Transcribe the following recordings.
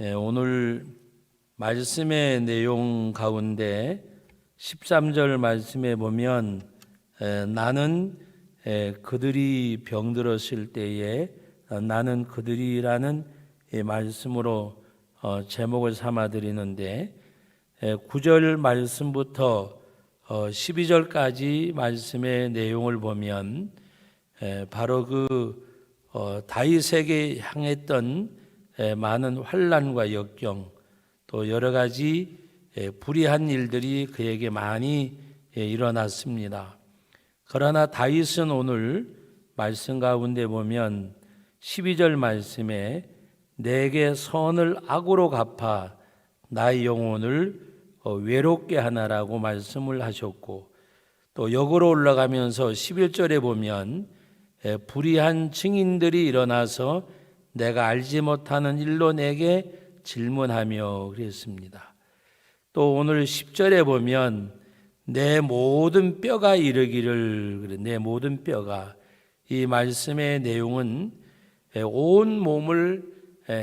오늘 말씀의 내용 가운데 13절 말씀에 보면 나는 그들이 병들었을 때에 나는 그들이라는 말씀으로 제목을 삼아 드리는데 9절 말씀부터 12절까지 말씀의 내용을 보면 바로 다윗에게 향했던 많은 환난과 역경 또 여러 가지 불의한 일들이 그에게 많이 일어났습니다. 그러나 다윗은 오늘 말씀 가운데 보면 12절 말씀에 내게 선을 악으로 갚아 나의 영혼을 외롭게 하나라고 말씀을 하셨고, 또 역으로 올라가면서 11절에 보면 불의한 증인들이 일어나서 내가 알지 못하는 일로 내게 질문하며 그랬습니다. 또 오늘 10절에 보면 내 모든 뼈가 이르기를, 내 모든 뼈가, 이 말씀의 내용은 온 몸을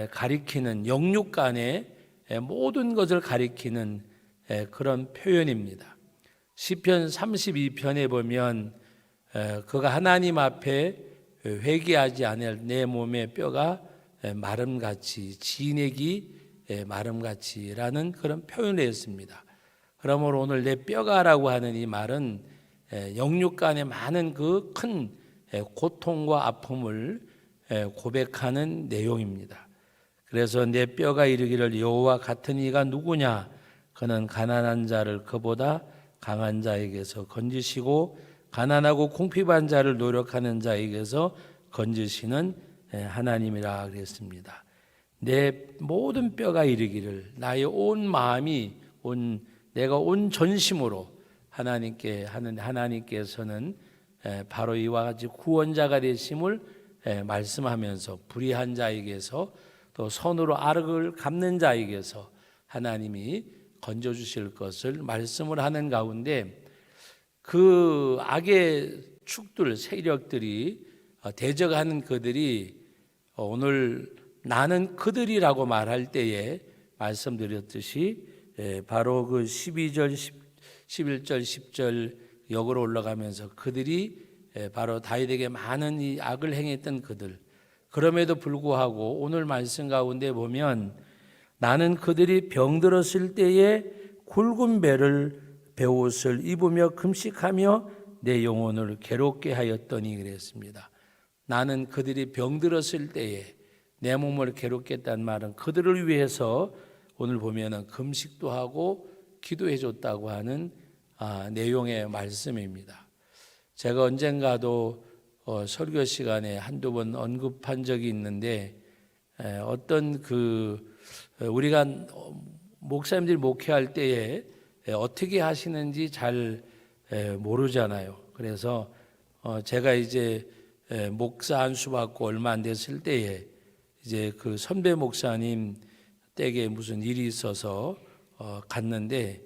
가리키는 영육간의 모든 것을 가리키는 그런 표현입니다. 시편 32편에 보면 그가 하나님 앞에 회개하지 않을 내 몸의 뼈가 마름같이 진액이 마름같이라는 그런 표현을 했습니다. 그러므로 오늘 내 뼈가라고 하는 이 말은 영육 간의 많은 그 큰 고통과 아픔을 고백하는 내용입니다. 그래서 내 뼈가 이르기를 여호와 같은 이가 누구냐? 그는 가난한 자를 그보다 강한 자에게서 건지시고 가난하고 궁핍한 자를 노력하는 자에게서 건지시는 하나님이라 그랬습니다. 내 모든 뼈가 이르기를, 나의 온 마음이 내가 온 전심으로 하나님께 하는 하나님께서는 바로 이와 같이 구원자가 되심을 말씀하면서 불의한 자에게서 또 선으로 악을 갚는 자에게서 하나님이 건져주실 것을 말씀을 하는 가운데, 그 악의 축들, 세력들이 대적하는 그들이 오늘 나는 그들이라고 말할 때에 말씀드렸듯이 바로 그 12절, 11절, 10절 역으로 올라가면서 그들이 바로 다윗에게 많은 이 악을 행했던 그들, 그럼에도 불구하고 오늘 말씀 가운데 보면 나는 그들이 병들었을 때에 굵은 베옷을 입으며 금식하며 내 영혼을 괴롭게 하였더니 그랬습니다. 나는 그들이 병들었을 때에 내 몸을 괴롭게 했다는 말은 그들을 위해서 오늘 보면은 금식도 하고 기도해 줬다고 하는 내용의 말씀입니다. 제가 언젠가도 설교 시간에 한두 번 언급한 적이 있는데, 어떤 우리가 목사님들이 목회할 때에 어떻게 하시는지 잘 모르잖아요. 그래서 제가 이제 목사 안수 받고 얼마 안 됐을 때에 이제 그 선배 목사님 댁에 무슨 일이 있어서 갔는데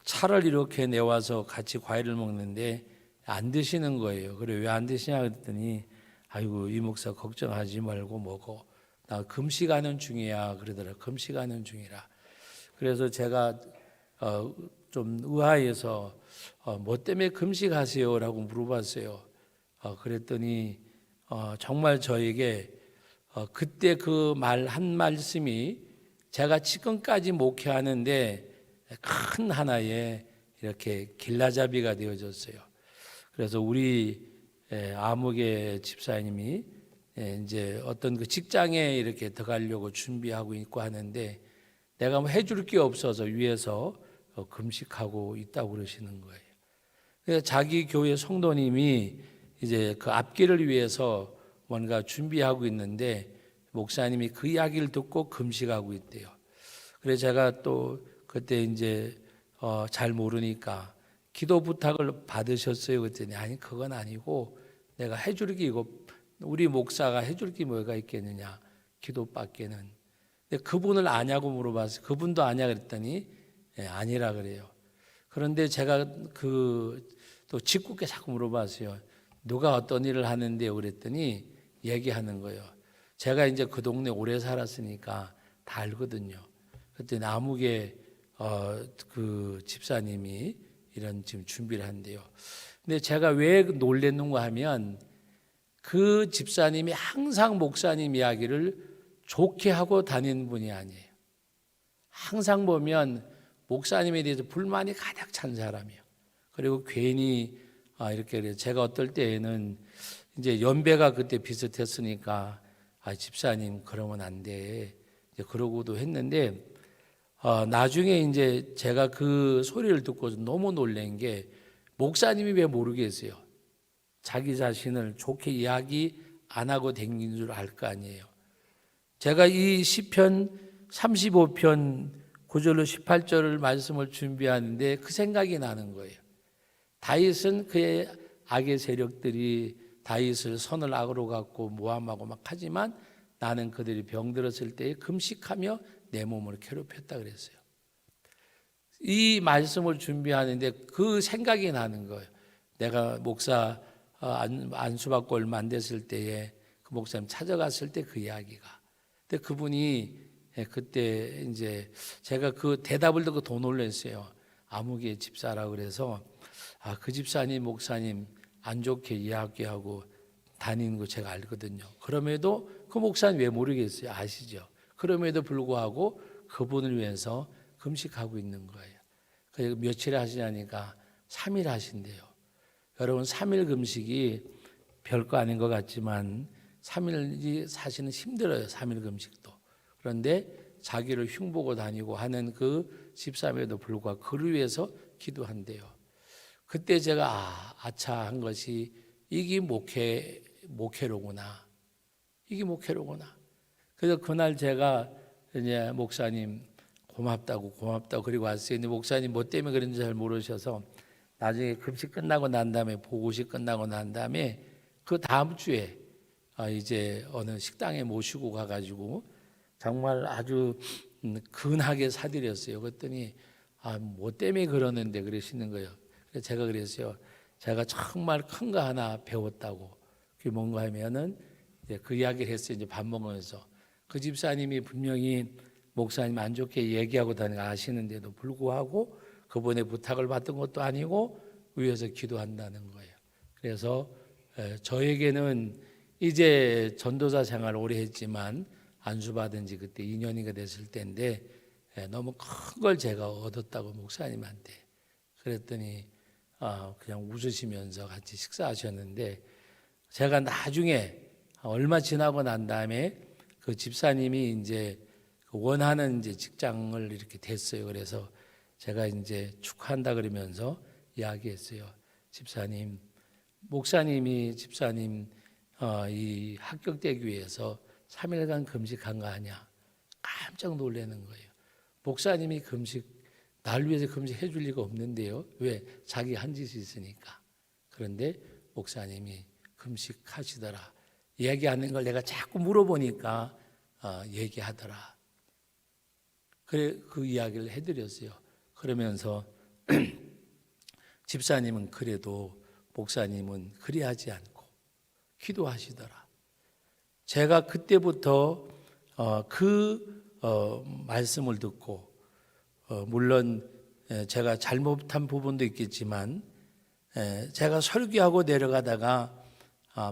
차를 이렇게 내와서 같이 과일을 먹는데 안 드시는 거예요. 그래 왜 안 드시냐 그랬더니 아이고 이 목사 걱정하지 말고 먹어. 나 금식하는 중이야 그러더라. 금식하는 중이라. 그래서 제가 좀 의아해서 뭐 때문에 금식하세요라고 물어봤어요. 그랬더니 정말 저에게 그때 그 말 한 말씀이 제가 지금까지 목회하는데 큰 하나의 이렇게 길라잡이가 되어졌어요. 그래서 우리 아무개 집사님이 이제 어떤 그 직장에 이렇게 들어가려고 준비하고 있고 하는데 내가 뭐 해줄 게 없어서 위에서 금식하고 있다고 그러시는 거예요. 그래서 자기 교회 성도님이 이제 그 앞길을 위해서 뭔가 준비하고 있는데 목사님이 그 이야기를 듣고 금식하고 있대요. 그래서 제가 또 그때 이제 잘 모르니까 기도 부탁을 받으셨어요. 그랬더니 아니 그건 아니고 내가 해줄 게 이거 우리 목사가 해줄 게 뭐가 있겠느냐 기도밖에는. 근데 그분을 아냐고 물어봤어요. 그분도 아냐 그랬더니 아니라 그래요. 그런데 제가 또 직국에 자꾸 물어봤어요. 누가 어떤 일을 하는데요? 그랬더니 얘기하는 거예요. 제가 이제 그 동네 오래 살았으니까 다 알거든요. 그때 남욱의 그 집사님이 이런 지금 준비를 한대요. 근데 제가 왜 놀랬는가 하면 그 집사님이 항상 목사님 이야기를 좋게 하고 다니는 분이 아니에요. 항상 보면 목사님에 대해서 불만이 가득 찬 사람이에요. 그리고 괜히 이렇게 제가 어떨 때에는 이제 연배가 그때 비슷했으니까 집사님 그러면 안 돼. 이제 그러고도 했는데 나중에 이제 제가 그 소리를 듣고 너무 놀란 게 목사님이 왜 모르겠어요. 자기 자신을 좋게 이야기 안 하고 댕긴 줄 알 거 아니에요. 제가 이 시편 35편 9절로 18절을 말씀을 준비하는데 그 생각이 나는 거예요. 다윗은 그의 악의 세력들이 다윗을 선을 악으로 갖고 모함하고 막 하지만 나는 그들이 병들었을 때에 금식하며 내 몸을 괴롭혔다 그랬어요. 이 말씀을 준비하는데 그 생각이 나는 거예요. 내가 목사 안수받고 얼마 안 됐을 때에 그 목사님 찾아갔을 때 그 이야기가. 근데 그분이 그때 이제 제가 그 대답을 듣고 더 놀랐어요. 아무개 집사라고 그래서 그 집사님 목사님 안 좋게 이야기하고 다니는 거 제가 알거든요. 그럼에도 그 목사님 왜 모르겠어요? 아시죠? 그럼에도 불구하고 그분을 위해서 금식하고 있는 거예요. 그래서 며칠 하시냐니까 3일 하신대요. 여러분 3일 금식이 별거 아닌 것 같지만 3일이 사실은 힘들어요. 3일 금식도. 그런데 자기를 흉보고 다니고 하는 그 집사임에도 불구하고 그를 위해서 기도한대요. 그때 제가 아차한 것이 이게 목회로구나. 이게 목회로구나. 그래서 그날 제가 이제 목사님 고맙다고 그리고 왔어요. 근데 목사님 뭐 때문에 그런지 잘 모르셔서 나중에 금식 끝나고 난 다음에 보고식 끝나고 난 다음에 그 다음 주에 이제 어느 식당에 모시고 가가지고 정말 아주 근하게 사드렸어요. 그랬더니 뭐 때문에 그러는데 그러시는 거예요. 그래서 제가 그랬어요. 제가 정말 큰 거 하나 배웠다고. 그게 뭔가 하면은 이제 그 이야기를 했어요. 이제 밥 먹으면서 그 집사님이 분명히 목사님 안 좋게 얘기하고 다니는 거 아시는데도 불구하고 그분의 부탁을 받던 것도 아니고 위에서 기도한다는 거예요. 그래서 저에게는 이제 전도사 생활 오래 했지만 안수받은 지 그때 2년이가 됐을 때인데 너무 큰 걸 제가 얻었다고 목사님한테 그랬더니 그냥 웃으시면서 같이 식사하셨는데 제가 나중에 얼마 지나고 난 다음에 그 집사님이 이제 원하는 이제 직장을 이렇게 됐어요. 그래서 제가 이제 축하한다 그러면서 이야기했어요. 집사님, 목사님이 집사님 이 합격되기 위해서 3일간 금식한 거 아니야? 깜짝 놀라는 거예요. 목사님이 날 위해서 금식해 줄 리가 없는데요. 왜? 자기 한 짓이 있으니까. 그런데 목사님이 금식하시더라. 얘기하는 걸 내가 자꾸 물어보니까 얘기하더라. 그래 그 이야기를 해드렸어요. 그러면서 집사님은 그래도 목사님은 그리하지 않고 기도하시더라. 제가 그때부터 말씀을 듣고 물론 제가 잘못한 부분도 있겠지만 제가 설교하고 내려가다가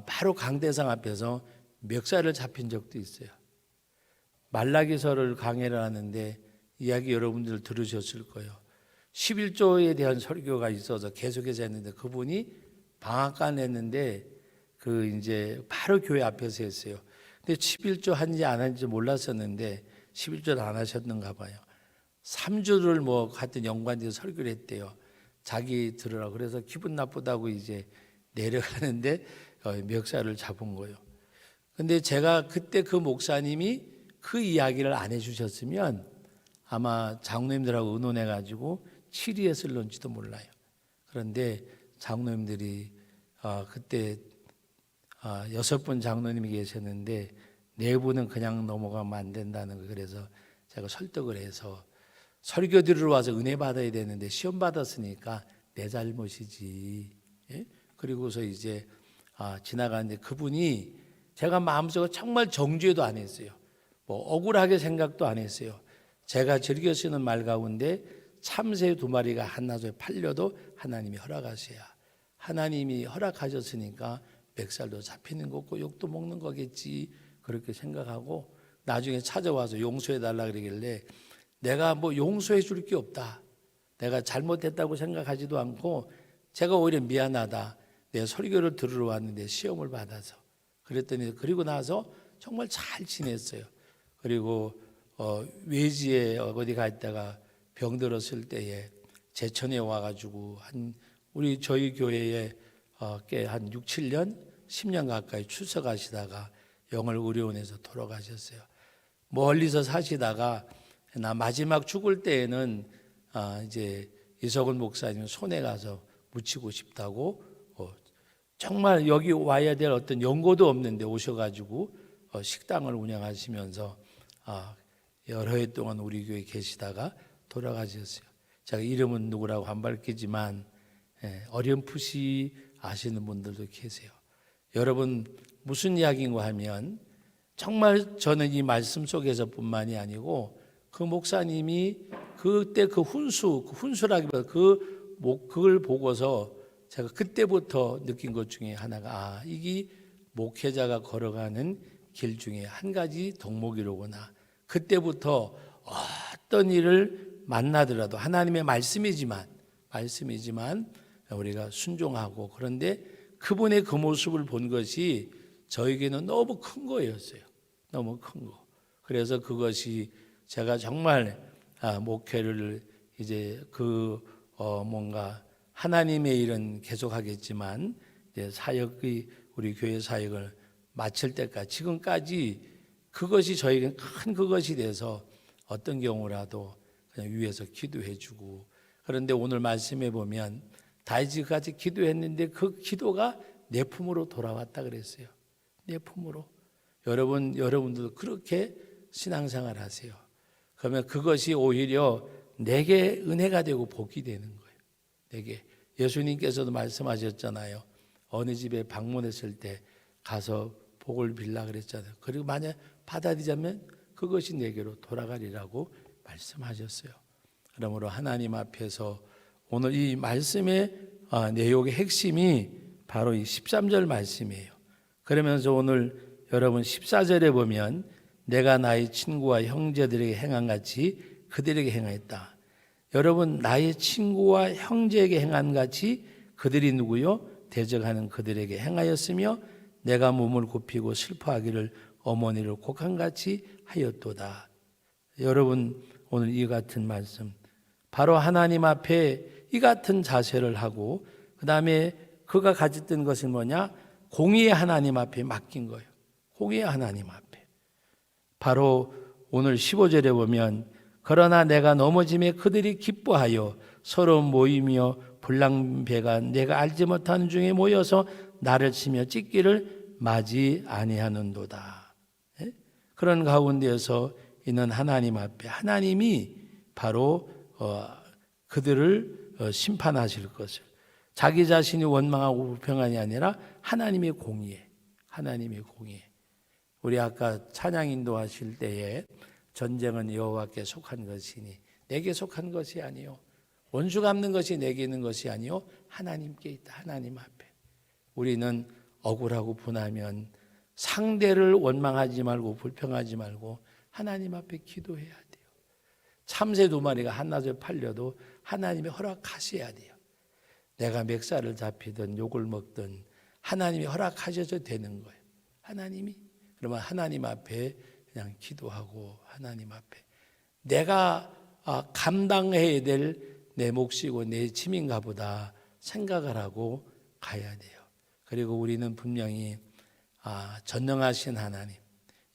바로 강대상 앞에서 멱살을 잡힌 적도 있어요. 말라기서를 강해를 하는데 이야기 여러분들 들으셨을 거예요. 11조에 대한 설교가 있어서 계속해서 했는데 그분이 방앗간 했는데 이제 바로 교회 앞에서 했어요. 근데 11조 한지 안 한지 몰랐었는데 11조를 안 하셨는가 봐요. 3주를 뭐 하여튼 연관돼서 설교를 했대요. 자기 들으라고. 그래서 기분 나쁘다고 이제 내려가는데 멱살을 잡은 거예요. 근데 제가 그때 그 목사님이 그 이야기를 안 해주셨으면 아마 장로님들하고 의논해가지고 7위했을런지도 몰라요. 그런데 장로님들이 그때 6분 장로님이 계셨는데 4분은 그냥 넘어가면 안 된다는 거. 그래서 제가 설득을 해서 설교 들으러 와서 은혜 받아야 되는데 시험 받았으니까 내 잘못이지. 예? 그리고서 이제 지나가는데 그분이 제가 마음속으로 정말 정죄도 안 했어요. 뭐 억울하게 생각도 안 했어요. 제가 즐겨 쓰는 말 가운데 참새 2마리가 한나절에 팔려도 하나님이 허락하셔야, 하나님이 허락하셨으니까 멱살도 잡히는 거고 욕도 먹는 거겠지, 그렇게 생각하고 나중에 찾아와서 용서해 달라 그러길래 내가 뭐 용서해 줄 게 없다, 내가 잘못했다고 생각하지도 않고 제가 오히려 미안하다, 내 설교를 들으러 왔는데 시험을 받아서 그랬더니, 그리고 나서 정말 잘 지냈어요. 그리고 외지에 어디 가 있다가 병들었을 때에 제천에 와가지고 우리 저희 교회에 꽤 한 6, 7년, 10년 가까이 출석하시다가 영월 의료원에서 돌아가셨어요. 멀리서 사시다가 나 마지막 죽을 때에는 이제 이석은 목사님 손에 가서 묻히고 싶다고, 정말 여기 와야 될 어떤 연고도 없는데 오셔가지고 식당을 운영하시면서 여러 해 동안 우리 교회에 계시다가 돌아가셨어요. 제가 이름은 누구라고 안 밝히지만 어렴풋이 아시는 분들도 계세요. 여러분, 무슨 이야기인가 하면 정말 저는 이 말씀 속에서 뿐만이 아니고 그 목사님이 그때 그 훈수라기보다 그걸 보고서 제가 그때부터 느낀 것 중에 하나가, 이게 목회자가 걸어가는 길 중에 한 가지 덕목이로구나. 그때부터 어떤 일을 만나더라도 하나님의 말씀이지만 우리가 순종하고, 그런데 그분의 그 모습을 본 것이 저에게는 너무 큰 거였어요. 너무 큰 거. 그래서 그것이 제가 정말 목회를 이제 뭔가 하나님의 일은 계속하겠지만 이제 사역이, 우리 교회 사역을 마칠 때까지, 지금까지 그것이 저에게 큰 그것이 돼서 어떤 경우라도 그냥 위에서 기도해주고. 그런데 오늘 말씀해 보면 다윗이 같이 기도했는데 그 기도가 내 품으로 돌아왔다 그랬어요. 내 품으로. 여러분들도 그렇게 신앙생활 하세요. 그러면 그것이 오히려 내게 은혜가 되고 복이 되는 거예요. 내게. 예수님께서도 말씀하셨잖아요. 어느 집에 방문했을 때 가서 복을 빌라 그랬잖아요. 그리고 만약 받아들이자면 그것이 내게로 돌아가리라고 말씀하셨어요. 그러므로 하나님 앞에서 오늘 이 말씀의 내용의 핵심이 바로 이 13절 말씀이에요. 그러면서 오늘 여러분 14절에 보면 내가 나의 친구와 형제들에게 행한 같이 그들에게 행하였다. 여러분, 나의 친구와 형제에게 행한 같이 그들이 누구요? 대적하는 그들에게 행하였으며 내가 몸을 굽히고 슬퍼하기를 어머니를 곡한같이 하였도다. 여러분, 오늘 이 같은 말씀, 바로 하나님 앞에 이 같은 자세를 하고, 그 다음에 그가 가졌던 것은 뭐냐? 공의의 하나님 앞에 맡긴 거예요. 공의의 하나님 앞에. 바로 오늘 15절에 보면 그러나 내가 넘어짐에 그들이 기뻐하여 서로 모이며 불량배가 내가 알지 못하는 중에 모여서 나를 치며 찢기를 맞이 아니하는도다. 그런 가운데에서 있는 하나님 앞에 하나님이 바로 그들을 심판하실 것을, 자기 자신이 원망하고 불평한이 아니라 하나님의 공의에, 하나님의 공의에. 우리 아까 찬양 인도하실 때에 전쟁은 여호와께 속한 것이니 내게 속한 것이 아니요, 원수 갚는 것이 내게 있는 것이 아니요 하나님께 있다. 하나님 앞에. 우리는 억울하고 분하면 상대를 원망하지 말고 불평하지 말고 하나님 앞에 기도해야 돼요. 참새 2마리가 한나절에 팔려도 하나님의 허락하셔야 돼요. 내가 멱살을 잡히든 욕을 먹든 하나님이 허락하셔서 되는 거예요. 하나님이. 그러면 하나님 앞에 그냥 기도하고 하나님 앞에 내가 감당해야 될 내 몫이고 내 짐인가 보다 생각을 하고 가야 돼요. 그리고 우리는 분명히 전능하신 하나님,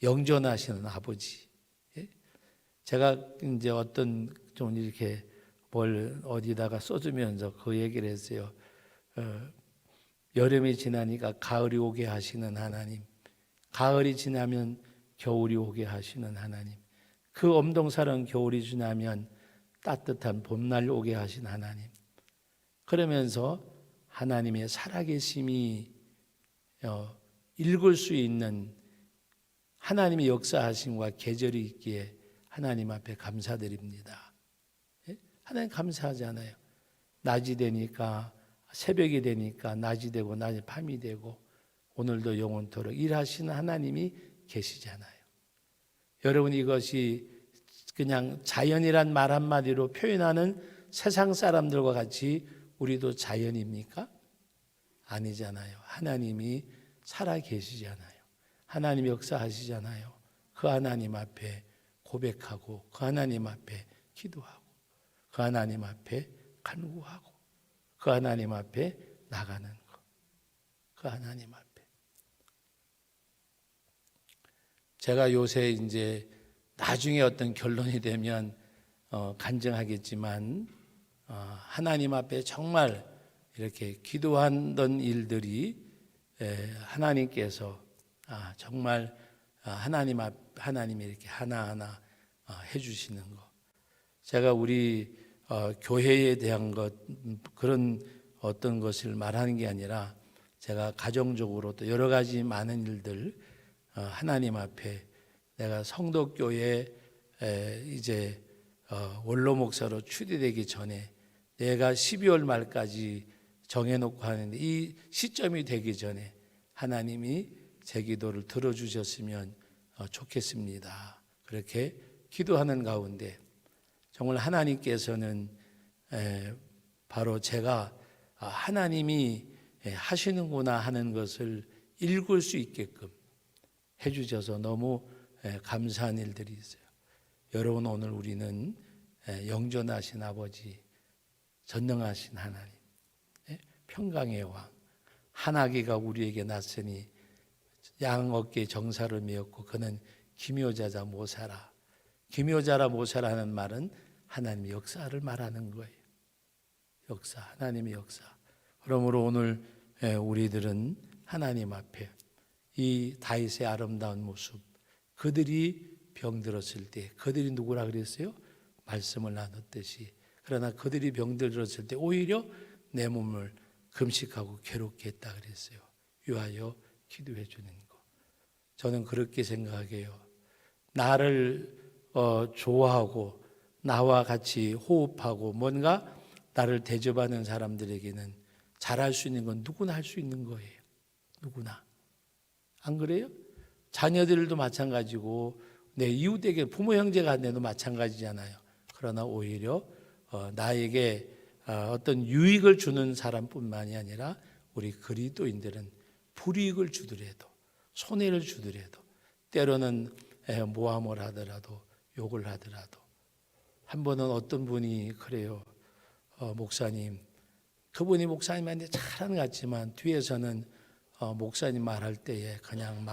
영존하시는 아버지. 제가 이제 어떤 좀 이렇게 뭘 어디다가 써주면서 그 얘기를 했어요. 여름이 지나니까 가을이 오게 하시는 하나님, 가을이 지나면 겨울이 오게 하시는 하나님, 그 엄동사랑 겨울이 지나면 따뜻한 봄날 오게 하신 하나님. 그러면서 하나님의 살아계심이 읽을 수 있는 하나님의 역사하심과 계절이 있기에 하나님 앞에 감사드립니다. 예? 하나님 감사하잖아요. 낮이 되니까, 새벽이 되니까 낮이 되고 낮이 밤이 되고 오늘도 영원토록 일하시는 하나님이 계시잖아요. 여러분, 이것이 그냥 자연이란 말 한마디로 표현하는 세상 사람들과 같이 우리도 자연입니까? 아니잖아요. 하나님이 살아 계시잖아요. 하나님이 역사하시잖아요. 그 하나님 앞에 고백하고 그 하나님 앞에 기도하고 그 하나님 앞에 간구하고 그 하나님 앞에 나가는 것. 그 하나님 앞에. 제가 요새 이제 나중에 어떤 결론이 되면 간증하겠지만 하나님 앞에 정말 이렇게 기도하던 일들이 하나님께서 정말 하나님이 이렇게 하나하나 해주시는 것. 제가 우리 교회에 대한 것 그런 어떤 것을 말하는 게 아니라 제가 가정적으로 또 여러 가지 많은 일들 하나님 앞에 내가 성덕교회 이제 원로 목사로 추대되기 전에 내가 12월 말까지 정해놓고 하는데 이 시점이 되기 전에 하나님이 제 기도를 들어주셨으면 좋겠습니다. 그렇게 기도하는 가운데 정말 하나님께서는 바로 제가 하나님이 하시는구나 하는 것을 읽을 수 있게끔 해주셔서 너무 감사한 일들이 있어요. 여러분, 오늘 우리는 영존하신 아버지, 전능하신 하나님, 평강의 왕, 한아기가 우리에게 났으니 양 어깨에 정사를 메었고 그는 기묘자자 모사라. 기묘자라 모사라는 말은 하나님의 역사를 말하는 거예요. 역사, 하나님의 역사. 그러므로 오늘 우리들은 하나님 앞에 이 다윗의 아름다운 모습, 그들이 병들었을 때 그들이 누구라 그랬어요? 말씀을 나눴듯이. 그러나 그들이 병들었을 때 오히려 내 몸을 금식하고 괴롭게 했다 그랬어요. 위하여 기도해 주는 거. 저는 그렇게 생각해요. 나를 좋아하고 나와 같이 호흡하고 뭔가 나를 대접하는 사람들에게는 잘할 수 있는 건 누구나 할 수 있는 거예요. 누구나. 안 그래요? 자녀들도 마찬가지고 내 이웃에게 부모 형제가 내도 마찬가지잖아요. 그러나 오히려 나에게 어떤 유익을 주는 사람뿐만이 아니라 우리 그리스도인들은 불이익을 주더라도 손해를 주더라도 때로는 모함을 하더라도 욕을 하더라도 한 번은 어떤 분이 그래요. 목사님, 그분이 목사님한테 잘하는 것 같지만 뒤에서는 목사님 말할 때에 그냥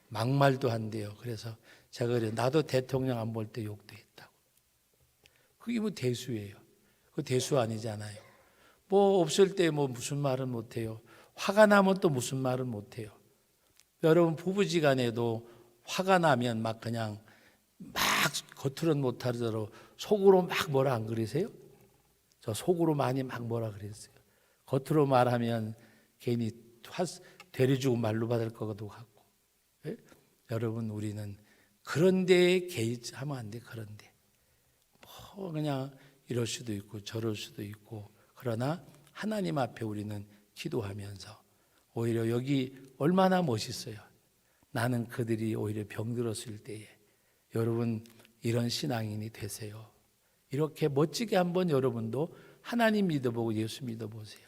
막말도 한대요. 그래서 제가 그래요. 나도 대통령 안 볼 때 욕도 했다고. 그게 뭐 대수예요. 그 대수 아니잖아요. 뭐 없을 때 뭐 무슨 말은 못해요. 화가 나면 또 무슨 말은 못해요. 여러분 부부지간에도 화가 나면 막 그냥 막 겉으로는 못하더라도 속으로 막 뭐라 안 그러세요? 저 속으로 많이 막 뭐라 그랬어요. 겉으로 말하면 괜히 대리주고 말로 받을 것도 같고. 예? 여러분 우리는 그런 데에 개의하면 안 돼. 그런 데. 뭐 그냥 이럴 수도 있고 저럴 수도 있고 그러나 하나님 앞에 우리는 기도하면서 오히려 여기 얼마나 멋있어요. 나는 그들이 오히려 병들었을 때에 여러분 이런 신앙인이 되세요. 이렇게 멋지게 한번 여러분도 하나님 믿어보고 예수 믿어보세요.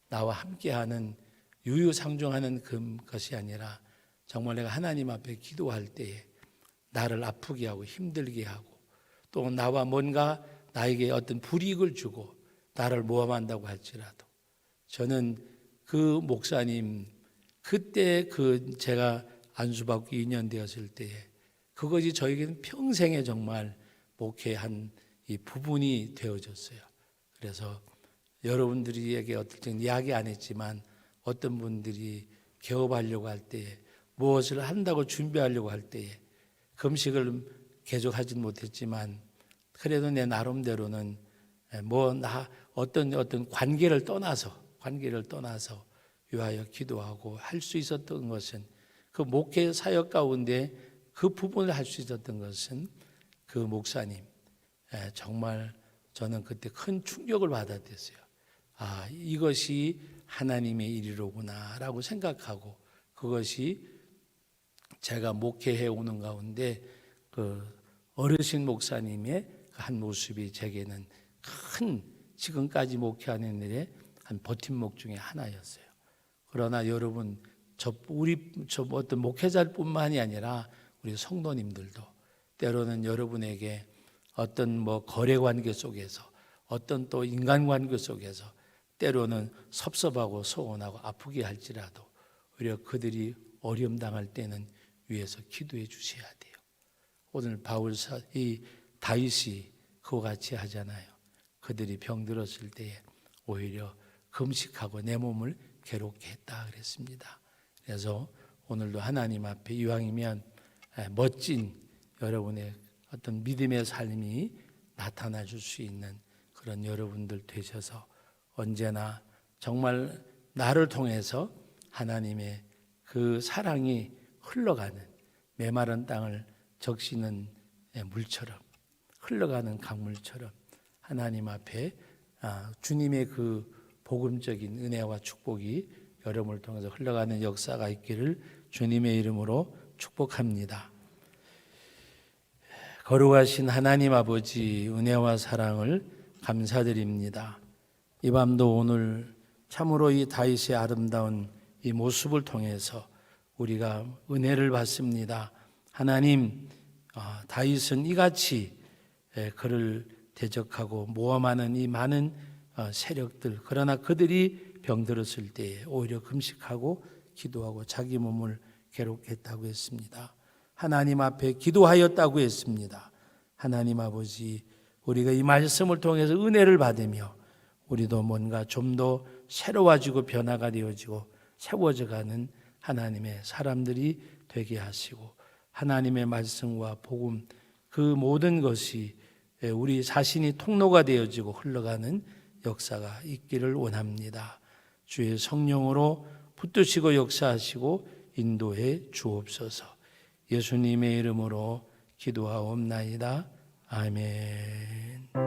나와 함께하는 유유상종하는 것이 아니라 정말 내가 하나님 앞에 기도할 때에 나를 아프게 하고 힘들게 하고 또 나와 뭔가 나에게 어떤 불이익을 주고 나를 모함한다고 할지라도 저는 그 목사님 그때 제가 안수받고 2년 되었을 때에 그것이 저에게는 평생에 정말 목회한 이 부분이 되어졌어요. 그래서 여러분들에게 어떤 이야기 안 했지만 어떤 분들이 개업하려고 할 때에 무엇을 한다고 준비하려고 할 때에 금식을 계속하지는 못했지만 그래도 내 나름대로는 어떤 관계를 떠나서 위하여 기도하고 할 수 있었던 것은 그 목회 사역 가운데 그 부분을 할 수 있었던 것은 그 목사님, 정말 저는 그때 큰 충격을 받았댔어요. 아, 이것이 하나님의 일이로구나라고 생각하고, 그것이 제가 목회해 오는 가운데 그 어르신 목사님의 한 모습이 제게는 큰, 지금까지 목회하는 일에 한 버팀목 중에 하나였어요. 그러나 여러분, 우리 어떤 목회자뿐만이 아니라 우리 성도님들도 때로는 여러분에게 어떤 거래 관계 속에서, 어떤 또 인간 관계 속에서 때로는 섭섭하고 서운하고 아프게 할지라도 오히려 그들이 어려움 당할 때는 위해서 기도해 주셔야 돼요. 오늘 이 다윗이 그와 같이 하잖아요. 그들이 병들었을 때에 오히려 금식하고 내 몸을 괴롭게 했다 그랬습니다. 그래서 오늘도 하나님 앞에 이왕이면 멋진 여러분의 어떤 믿음의 삶이 나타나 줄 수 있는 그런 여러분들 되셔서 언제나 정말 나를 통해서 하나님의 그 사랑이 흘러가는, 메마른 땅을 적시는 물처럼, 흘러가는 강물처럼 하나님 앞에 주님의 그 복음적인 은혜와 축복이 여러분을 통해서 흘러가는 역사가 있기를 주님의 이름으로 축복합니다. 거룩하신 하나님 아버지, 은혜와 사랑을 감사드립니다. 이 밤도 오늘 참으로 이 다윗의 아름다운 이 모습을 통해서 우리가 은혜를 받습니다. 하나님, 다윗은 이같이 그를 대적하고 모함하는 이 많은 세력들, 그러나 그들이 병들었을 때에 오히려 금식하고 기도하고 자기 몸을 괴롭게 했다고 했습니다. 하나님 앞에 기도하였다고 했습니다. 하나님 아버지, 우리가 이 말씀을 통해서 은혜를 받으며 우리도 뭔가 좀 더 새로워지고 변화가 되어지고 세워져가는 하나님의 사람들이 되게 하시고, 하나님의 말씀과 복음 그 모든 것이 우리 자신이 통로가 되어지고 흘러가는 역사가 있기를 원합니다. 주의 성령으로 붙드시고 역사하시고 인도해 주옵소서. 예수님의 이름으로 기도하옵나이다. 아멘.